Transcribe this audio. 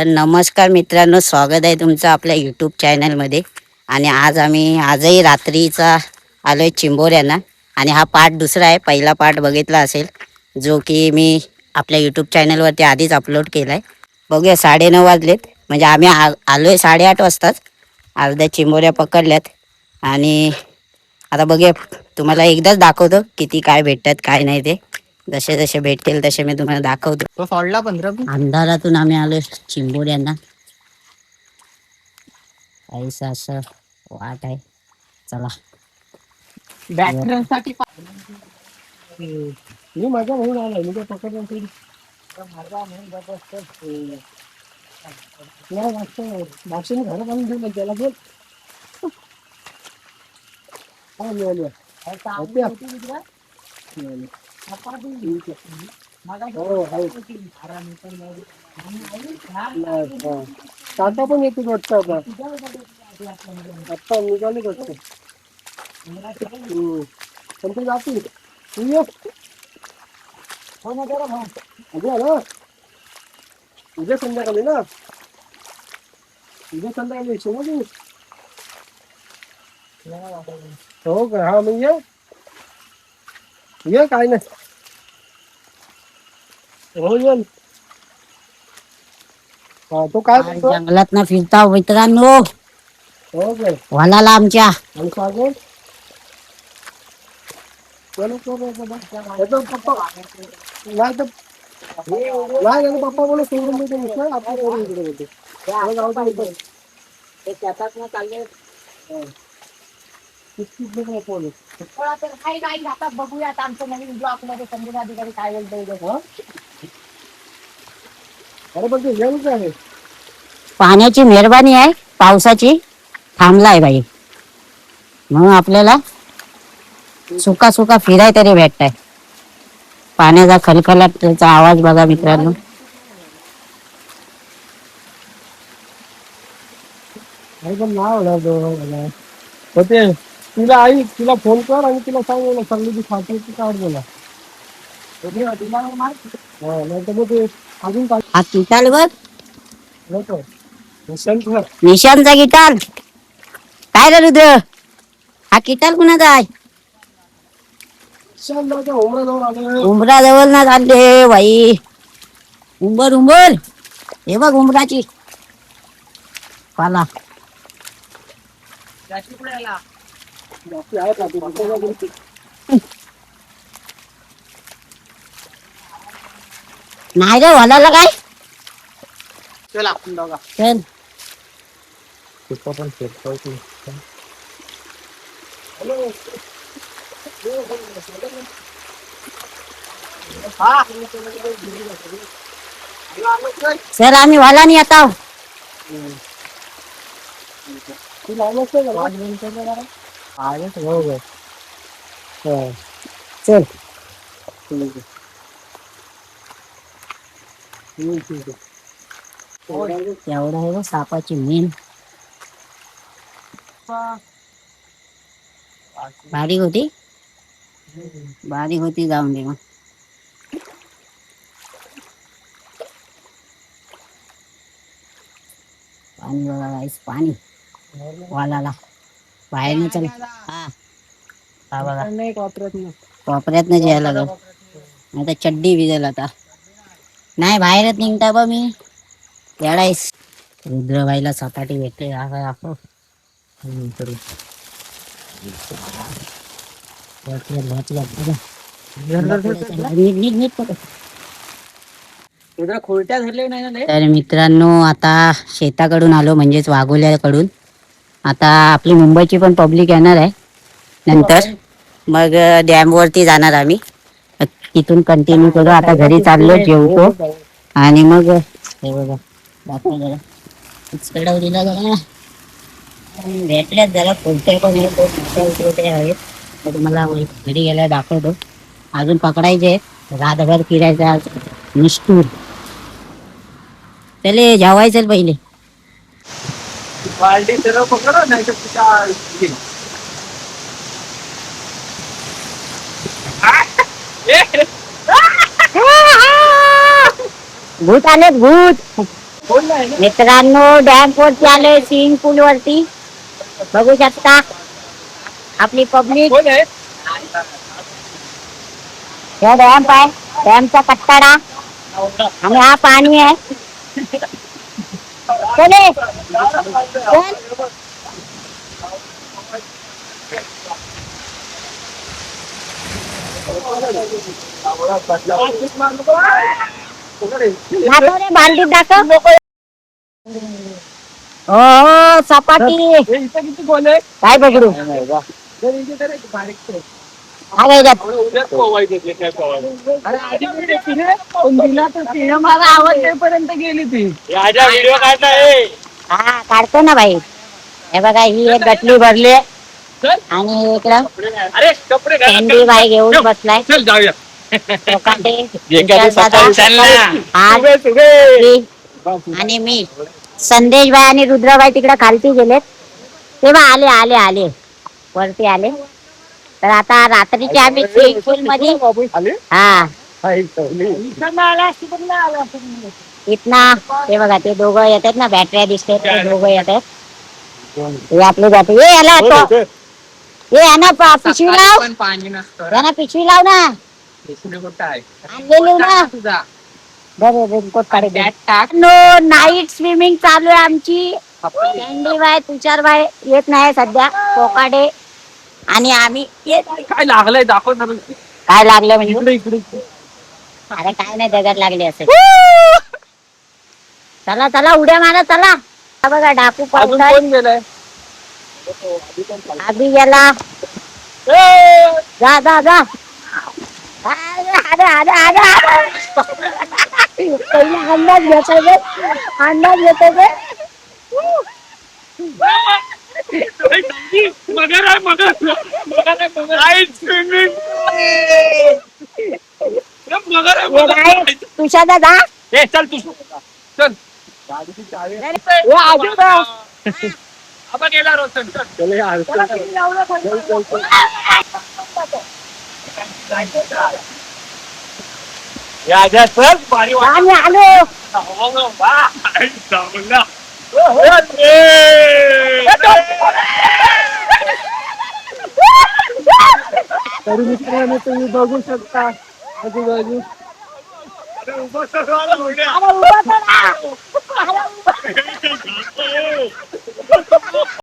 तर नमस्कार मित्रांनो, स्वागत आहे तुमचं आपल्या यूट्यूब चॅनलमध्ये. आणि आजही रात्रीचा आलो आहे चिंबोऱ्यांना. आणि हा पार्ट दुसरा आहे, पहिला पार्ट बघितला असेल जो की मी आपल्या यूट्यूब चॅनलवरती आधीच अपलोड केला आहे. बघूया, 9:30 वाजलेत, म्हणजे आम्ही आलो आहे 8:30 वाजताच. अर्ध्या चिंबोऱ्या पकडल्यात आणि आता बघूया, तुम्हाला एकदाच दाखवतो किती काय भेटतात काय नाही ते. जसे जसे भेटतील तसे मी तुम्हाला दाखवतो. तो सोडला 15 अंधारातून आम्ही आलो चिंबोऱ्यांना. काहीच असं वाट आहे. चला बॅटऱ्यांसाठी मी माझ्या म्हणून आलाय मी पकडलं तरी मागच्या घर बांधून देऊ त्याला बोल. हा मिळाली टाटा पण येते वाटतं आता. आता निघाले वाटतं. पण ते जातील. उद्या संध्याकाळी ना, उद्या संध्याकाळी समज. हो का? हा मग ये काय नाही. हो ये. हा तो काय जंगलात ना फिरता मित्रांनो. हो काय वालाला आमच्या आणि सागो पप्पा नाही तर नाही पप्पा बोला सोडून देतो आपण इकडे होते शेतात ना चालले. बघूयात आमच्या नवीन ब्लॉक मध्ये संजय अधिकारी काय बोलतो. अरे पण ते येऊच आहे. पाण्याची मेहरबानी आहे, पावसाची थांबलाय बाई, म्हणून आपल्याला सुका सुका फिराय तरी भेटताय. पाण्याचा खलखलाटचा आवाज बघा मित्रांनो. पण नाव होते तिला आई, तिला फोन कर आणि तिला सांग चांगली ती फाटी काढ बोला. नाही तर मग ते अजून काय हा किटाल बघ, नको निशांतचा किटाल. काय रे रुद्र, हा किटाल कुणाचा आहे? उंबरा जवळ ना चालले बाई. उंबर उंबर, हे बघ उंबराची पाला. नाही रे वालाला काय. चल आपण दोघा चल पण फिरतो. सर आम्ही वालानी आता. चल एवढा आहे बघ सापाची मेन. बारीक होती, बारीक होती, जाऊन दे मग. पाणी बघा गाईस, पाणी वालाला बाहेर नाही. चल हा बघा, कोपऱ्यात नाही जायला लागल, नाही तर चड्डी भिजेल आता. नाही बाहेरच निघता बा मी. येडायस रुद्रबाईला सपाटी भेटते. तर मित्रांनो, आता शेताकडून आलो, म्हणजेच वाघोल्याकडून. आता आपली मुंबईची पण पब्लिक येणार आहे नंतर, मग डॅम वरती जाणार आम्ही. तिथून कंटिन्यू करू. आता घरी चाललो, जेवतो आणि मग हे बघा दिला जरा भेटल्यात जरा कोणते पण आहेत. तर तुम्हाला घरी गेल्या दाखवतो. अजून पकडायचे, रातभर फिरायचा निष्ठूर. चले जेवायचं पहिले. भूत आलेत, भूत. मित्रांनो डॅम वरती आलोय, स्विमिंग पूल वरती बघू शकता आपली पब्लिक. हा डॅम्प आहे, डॅमचा कट्टाडा आणि हा पाणी आहे. चले चल. दाखव रे बालदीत दाखव. हो सपाटी किती गोल आहे काय बघू. हा काय त्यात? अरे आधी पण येते रे, पण तिला तर तिने मला आवाज येईपर्यंत गेली ती. व्हिडिओ काढताय. हा काढतो ना भाई. हे बघा ही एक गटली भरली आणि इकडं अरे कपडे कॅन्डी बाई घेऊन बसलाय. चल जाऊया. लोकांचे आणि मी संदेश बाई आणि रुद्राबाई तिकडे खालती गेलेत. तेव्हा आले आले आले वरती आले. तर आता रात्रीचे आम्ही स्विमिंग पूल मध्ये हा इथना ते बघा ते दोघं येतात ना, बॅटऱ्या दिसतात ते दोघं येतात. हे आपले जाते हे याला हे यांना पिशवी लाव, यांना पिशवी लाव ना. आणलेली ना बरं रेनकोट काढ. नाईट स्विमिंग चालू आहे आमची. कॅन्डी बाय तुषार बाय येत नाही सध्या, कोकाडे आणि आम्ही येत. काय लागलंय दाखव ना. काय लागलं म्हणजे? इकडे इकडे. अरे काय नाही दगड लागले असेल. चला चला उड्या मारा चला. हा बघा डाकू अजून पावसाळ्यात कोण गेलाय? आधी गेला. जा जा जा. पहिला अंदाज घेतोय, अंदाज घेतोय. मगर आहे मगर. मगर आहे मगर. स्विमिंग मगर आहे मगर. तुषा दादा चल तू चल. गाडीची चावी आपण गेला रोशन. चल या चल पाणी आम्ही आलो. तरी मित्रांनो तुम्ही बघू शकता आजूबाजू.